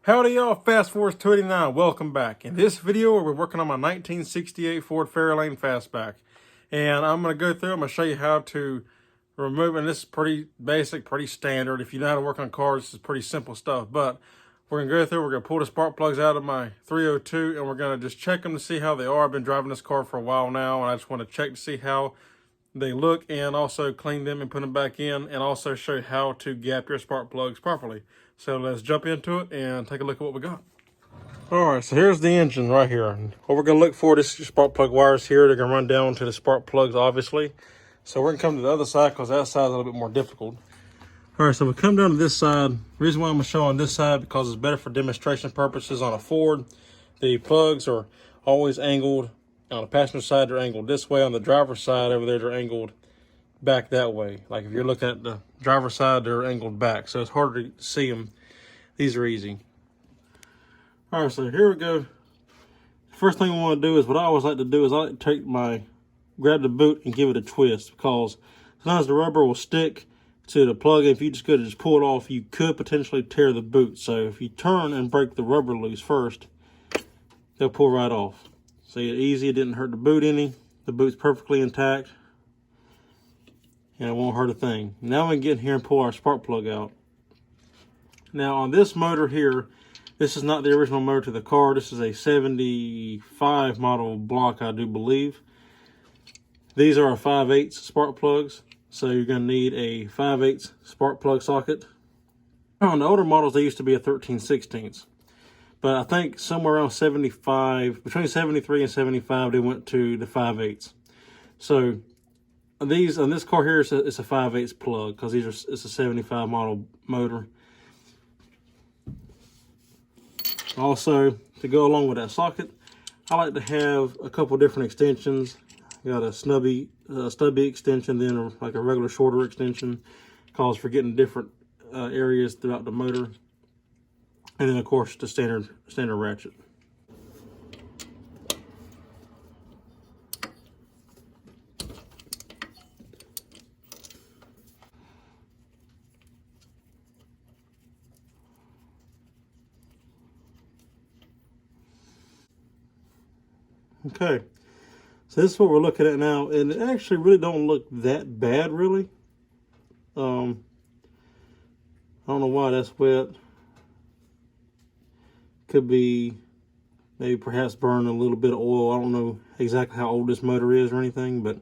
Howdy y'all, Fast Force 289, welcome back. In this video, we're working on my 1968 Ford Fairlane Fastback. And I'm going to go through, I'm going to show you how to remove, and this is pretty basic, pretty standard. If you know how to work on cars, this is pretty simple stuff. But we're going to go through, we're going to pull the spark plugs out of my 302, and we're going to just check them to see how they are. I've been driving this car for a while now, and I just want to check to see how they look and also clean them and put them back in, and also show you how to gap your spark plugs properly. So let's jump into it and take a look at what we got. All right, so here's the engine right here. What we're gonna look for, this spark plug wires here, they're gonna run down to the spark plugs, obviously. So we're gonna come to the other side because that side's a little bit more difficult. All right, so we come down to this side. The reason why I'm gonna show on this side, because it's better for demonstration purposes on a Ford. The plugs are always angled. On the passenger side, they're angled this way. On the driver's side over there, they're angled back that way. Like if you're looking at the driver's side, they're angled back, so it's harder to see them. These are easy. All right, so here we go. First thing we want to do is, what I always like to do is I like to grab the boot and give it a twist, because sometimes the rubber will stick to the plug. If you just go to just pull it off, you could potentially tear the boot. So if you turn and break the rubber loose first, they'll pull right off. See, easy, it didn't hurt the boot any. The boot's perfectly intact, and it won't hurt a thing. Now we can get in here and pull our spark plug out. Now on this motor here, this is not the original motor to the car. This is a 75 model block, I do believe. These are 5/8 spark plugs, so you're going to need a 5/8 spark plug socket. On the older models, they used to be a 13/16. But I think somewhere around 75, between 73 and 75, they went to the 5/8. So these, on this car here, it's a 5/8 plug, because it's a 75 model motor. Also, to go along with that socket, I like to have a couple different extensions. Got a stubby extension, then like a regular shorter extension, because for getting different areas throughout the motor. And then of course the standard ratchet. Okay, so this is what we're looking at now, and it actually really don't look that bad, really. I don't know why that's wet. Could be maybe perhaps burn a little bit of oil. I don't know exactly how old this motor is or anything, but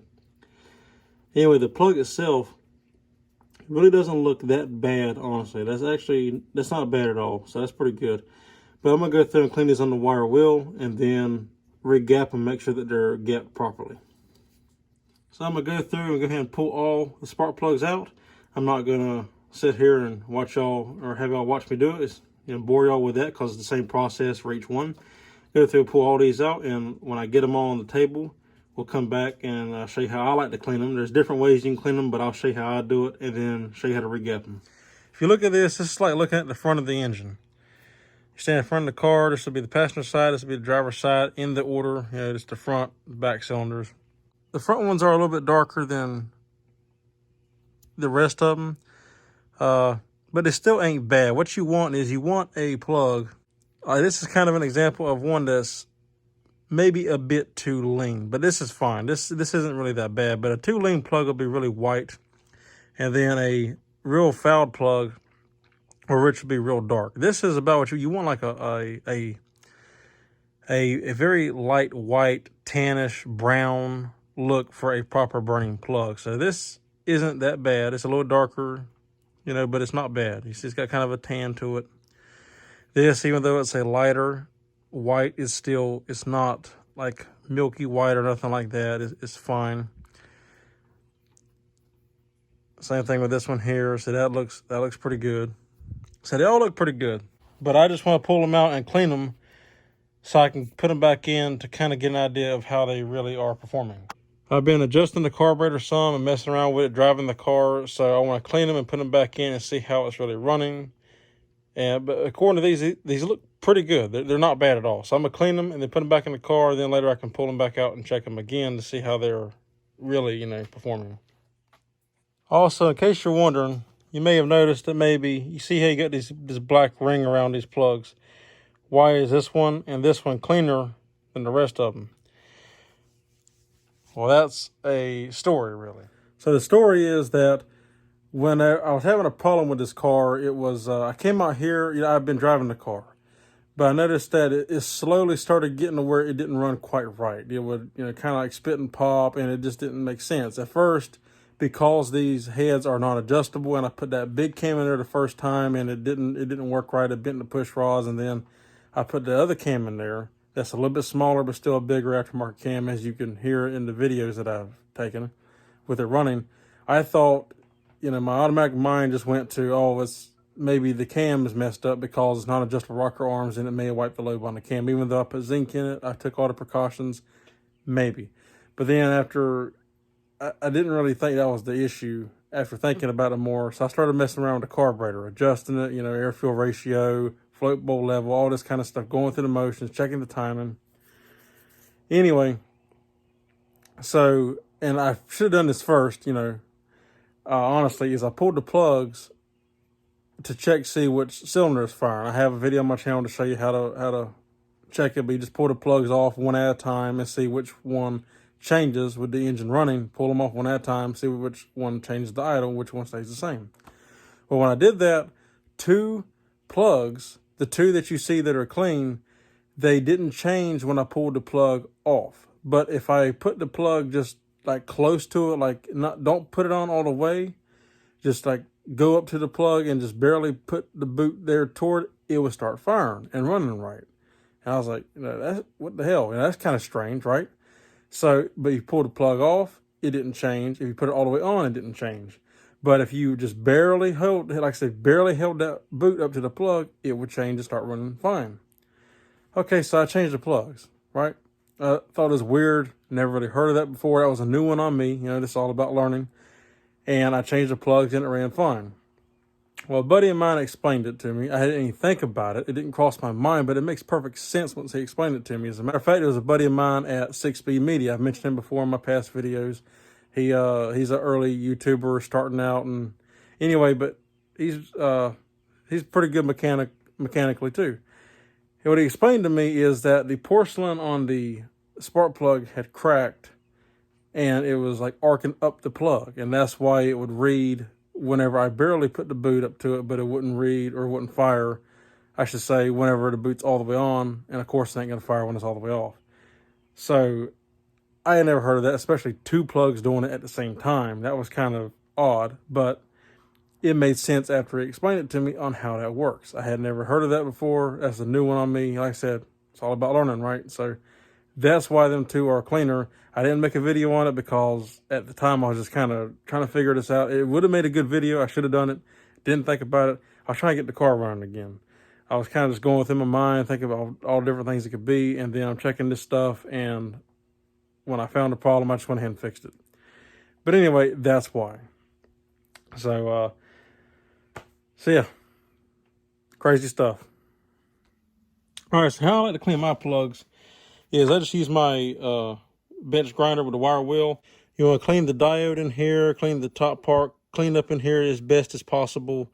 anyway, the plug itself really doesn't look that bad, honestly. That's not bad at all, so that's pretty good. But I'm gonna go through and clean these on the wire wheel, and then re-gap and make sure that they're gapped properly. So I'm gonna go through and go ahead and pull all the spark plugs out. I'm not gonna sit here and watch y'all, or have y'all watch me do it. It's, bore y'all with that, because it's the same process for each one. Go through and pull all these out, and when I get them all on the table, we'll come back and show you how I like to clean them. There's different ways you can clean them, but I'll show you how I do it, and then show you how to re-gap them. If you look at this, this is like looking at the front of the engine. You stand in front of the car, this will be the passenger side, this will be the driver's side, in the order, just the front, back cylinders. The front ones are a little bit darker than the rest of them, but it still ain't bad. What you want is, you want a plug. This is kind of an example of one that's maybe a bit too lean, but this is fine. This isn't really that bad, but a too lean plug will be really white, and then a real fouled plug, or which will be real dark. This is about what you want, like a very light white, tannish brown look for a proper burning plug. So this isn't that bad. It's a little darker, but it's not bad. You see, it's got kind of a tan to it. This, even though it's a lighter white, it's not like milky white or nothing like that. It's fine. Same thing with this one here. So that looks pretty good. So they all look pretty good, but I just want to pull them out and clean them so I can put them back in to kind of get an idea of how they really are performing. I've been adjusting the carburetor some and messing around with it, driving the car, so I want to clean them and put them back in and see how it's really running. But according to these look pretty good. They're not bad at all. So I'm going to clean them and then put them back in the car, then later I can pull them back out and check them again to see how they're really, performing. Also, in case you're wondering, you may have noticed that maybe, you see how you got this black ring around these plugs. Why is this one and this one cleaner than the rest of them? Well, that's a story, really. So the story is that when I was having a problem with this car, it was, I came out here, I've been driving the car, but I noticed that it slowly started getting to where it didn't run quite right. It would, kind of like spit and pop, and it just didn't make sense. At first, because these heads are not adjustable, and I put that big cam in there the first time, and it didn't work right. It bent the push rods, and then I put the other cam in there that's a little bit smaller, but still a bigger aftermarket cam, as you can hear in the videos that I've taken with it running. I thought, my automatic mind just went to, oh, it's maybe the cam is messed up because it's not adjustable rocker arms and it may have wiped the lobe on the cam. Even though I put zinc in it, I took all the precautions, maybe. But then after, I didn't really think that was the issue after thinking about it more. So I started messing around with the carburetor, adjusting it, air-fuel ratio, float bowl level, all this kind of stuff, going through the motions, checking the timing. Anyway, so, and I should have done this first, honestly, is I pulled the plugs to check, see which cylinder is firing. I have a video on my channel to show you how to check it, but you just pull the plugs off one at a time and see which one changes with the engine running. Pull them off one at a time, see which one changes the idle, which one stays the same. Well, when I did that, two plugs, the two that you see that are clean, they didn't change when I pulled the plug off. But if I put the plug just like close to it, don't put it on all the way, just like go up to the plug and just barely put the boot there toward it, would start firing and running right. And I was like, that's, what the hell? That's kind of strange, right? So, but you pull the plug off, it didn't change. If you put it all the way on, it didn't change. But if you just barely held that boot up to the plug, it would change and start running fine. Okay, so I changed the plugs, right? Thought it was weird. Never really heard of that before. That was a new one on me. This is all about learning. And I changed the plugs and it ran fine. Well, a buddy of mine explained it to me. I didn't even think about it. It didn't cross my mind, but it makes perfect sense once he explained it to me. As a matter of fact, it was a buddy of mine at 6-Speed Media. I've mentioned him before in my past videos. He's an early YouTuber starting out, and anyway, but he's pretty good mechanically too. And what he explained to me is that the porcelain on the spark plug had cracked, and it was like arcing up the plug, and that's why it would read whenever I barely put the boot up to it, but it wouldn't read or wouldn't fire, I should say, whenever the boot's all the way on, and of course it ain't gonna fire when it's all the way off. So I had never heard of that, especially two plugs doing it at the same time. That was kind of odd, but it made sense after he explained it to me on how that works. I had never heard of that before. That's a new one on me. Like I said, it's all about learning, right? So that's why them two are cleaner. I didn't make a video on it because at the time I was just kind of trying to figure this out. It would have made a good video. I should have done it. Didn't think about it. I was trying to get the car running again. I was kind of just going within my mind, thinking about all different things it could be. And then I'm checking this stuff. And when I found the problem, I just went ahead and fixed it. But anyway, that's why. So yeah, crazy stuff. All right, so how I like to clean my plugs is I just use my bench grinder with a wire wheel. You want to clean the diode in here, clean the top part, clean up in here as best as possible.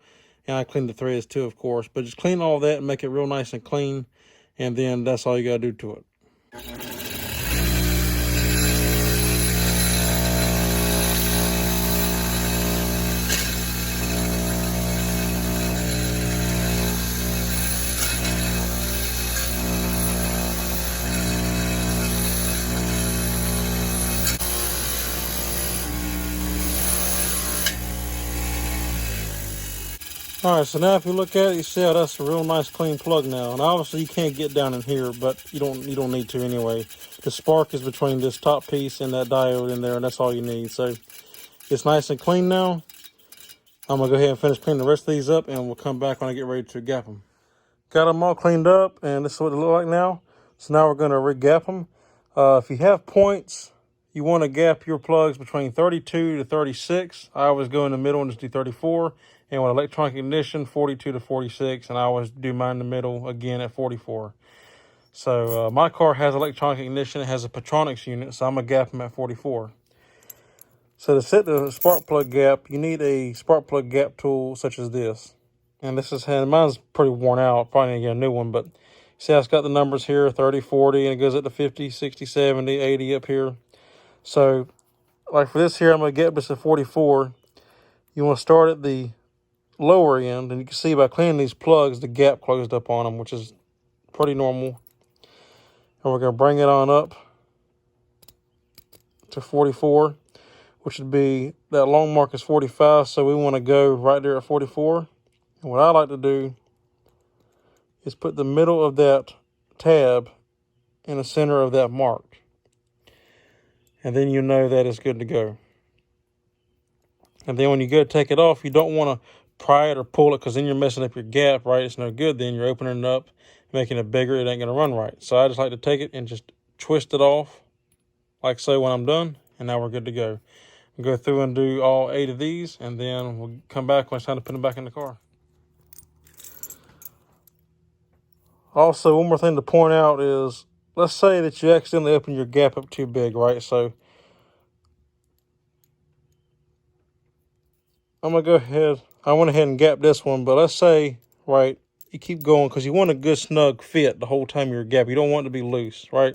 And I clean the threads too, of course. But just clean all that and make it real nice and clean. And then that's all you got to do to it. All right, so now if you look at it, you see how that's a real nice clean plug now. And obviously you can't get down in here, but you don't need to anyway. The spark is between this top piece and that diode in there, and that's all you need. So it's nice and clean now. I'm gonna go ahead and finish cleaning the rest of these up, and we'll come back when I get ready to gap them. Got them all cleaned up, and this is what they look like now. So now we're gonna re-gap them. If you have points, you want to gap your plugs between 32 to 36. I always go in the middle and just do 34. And with electronic ignition, 42 to 46. And I always do mine in the middle again at 44. So my car has electronic ignition. It has a Petronix unit, so I'm going to gap them at 44. So to set the spark plug gap, you need a spark plug gap tool such as this. And this is, mine's pretty worn out, probably need to get a new one, but see how it's got the numbers here, 30, 40, and it goes up to 50, 60, 70, 80 up here. So like for this here, I'm going to get this to 44. You want to start at the lower end, and you can see by cleaning these plugs, the gap closed up on them, which is pretty normal. And we're going to bring it on up to 44, which would be, that long mark is 45, so we want to go right there at 44. And what I like to do is put the middle of that tab in the center of that mark. And then you know that it's good to go. And then when you go to take it off, you don't want to pry it or pull it, because then you're messing up your gap, right? It's no good. Then you're opening it up, making it bigger. It ain't going to run right. So I just like to take it and just twist it off like so when I'm done. And now we're good to go. We'll go through and do all 8 of these, and then we'll come back when it's time to put them back in the car. Also, one more thing to point out is, let's say that you accidentally open your gap up too big, right? So I'm going to go ahead. I went ahead and gapped this one, but let's say, right, you keep going because you want a good snug fit the whole time you're gap. You don't want it to be loose, right?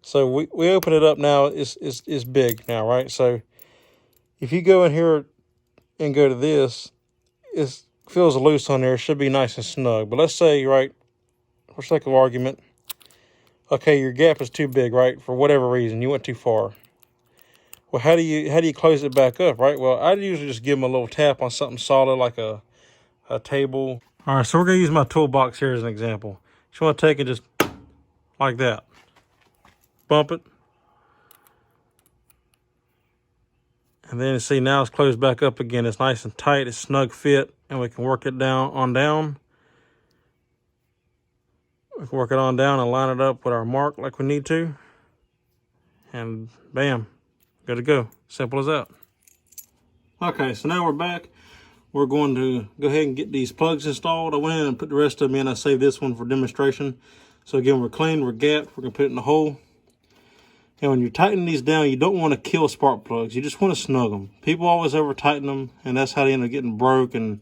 So we open it up now. It's big now, right? So if you go in here and go to this, it feels loose on there. It should be nice and snug. But let's say, right, for sake of argument, okay, your gap is too big, right? For whatever reason, you went too far. Well, how do you close it back up, right? Well, I usually just give them a little tap on something solid like a table. All right, so we're gonna use my toolbox here as an example. Just want to take it just like that. Bump it. And then see, now it's closed back up again. It's nice and tight, it's snug fit, and we can work it down. We can work it on down and line it up with our mark like we need to. And bam, good to go. Simple as that. Okay, so now we're back. We're going to go ahead and get these plugs installed. I went in and put the rest of them in. I saved this one for demonstration. So again, we're clean, we're gapped, we're gonna put it in the hole. And when you're tightening these down, you don't want to kill spark plugs. You just want to snug them. People always over tighten them, and that's how they end up getting broke and,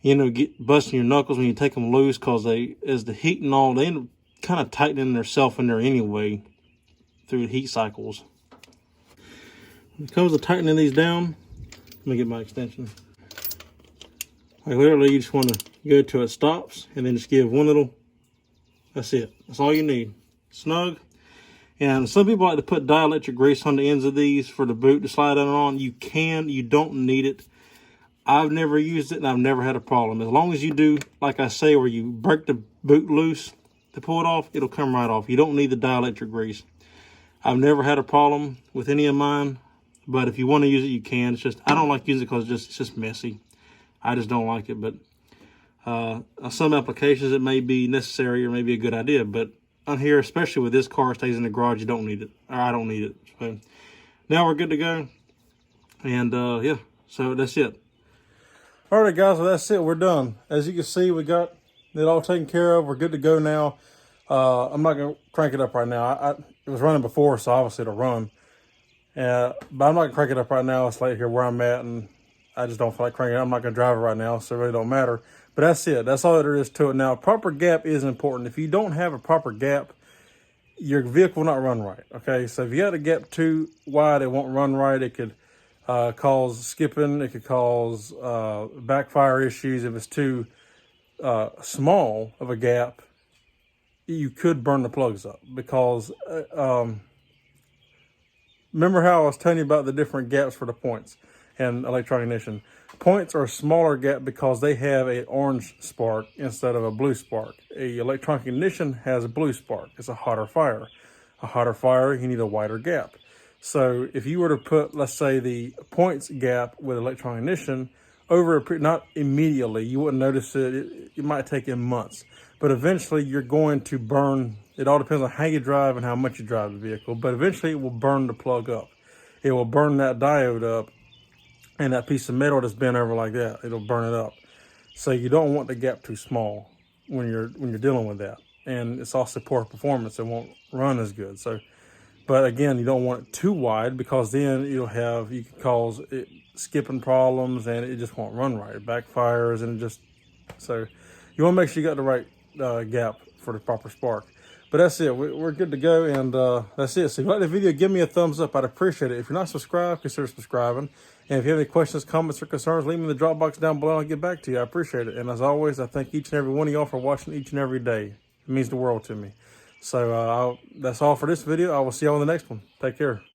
you know, busting your knuckles when you take them loose, because as the heat and all, they end up kind of tightening themselves in there anyway through heat cycles. When it comes to tightening these down, let me get my extension. Like literally, you just want to go to it stops and then just give one little, that's it. That's all you need. Snug. And some people like to put dielectric grease on the ends of these for the boot to slide on. You can, you don't need it. I've never used it and I've never had a problem. As long as you do, like I say, where you break the boot loose to pull it off, it'll come right off. You don't need the dielectric grease. I've never had a problem with any of mine, but if you want to use it, you can. It's just, I don't like using it because it's just messy. I just don't like it, but some applications it may be necessary or maybe a good idea, but on here, especially with this car, stays in the garage, you don't need it, or I don't need it. So now we're good to go, and yeah, so that's it. All right, guys, well, that's it. We're done. As you can see, we got it all taken care of. We're good to go now. I'm not going to crank it up right now. It was running before, so obviously it'll run. But I'm not going to crank it up right now. It's late here where I'm at, and I just don't feel like cranking it. I'm not going to drive it right now, so it really don't matter. But that's it. That's all there is to it. Now, proper gap is important. If you don't have a proper gap, your vehicle will not run right, okay? So if you got a gap too wide, it won't run right. It could cause skipping. It could cause backfire issues. If it's too small of a gap, you could burn the plugs up because remember how I was telling you about the different gaps for the points and electronic ignition. Points are a smaller gap because they have an orange spark instead of a blue spark. A electronic ignition has a blue spark. It's a hotter fire. A hotter fire, you need a wider gap. So if you were to put, let's say, the points gap with electronic ignition over not immediately, you wouldn't notice it. It might take in months, but eventually you're going to burn. It all depends on how you drive and how much you drive the vehicle, but eventually it will burn the plug up. It will burn that diode up. And that piece of metal that's bent over like that, it'll burn it up. So you don't want the gap too small when you're dealing with that. And it's also poor performance. It won't run as good. So But again, you don't want it too wide, because then you can cause it skipping problems, and it just won't run right. It backfires, and so you want to make sure you got the right gap for the proper spark. But that's it. We're good to go, and that's it. So if you like the video, give me a thumbs up. I'd appreciate it. If you're not subscribed, consider subscribing. And if you have any questions, comments, or concerns, leave them in the drop box down below. I'll get back to you. I appreciate it. And as always, I thank each and every one of y'all for watching each and every day. It means the world to me. So that's all for this video. I will see you on the next one. Take care.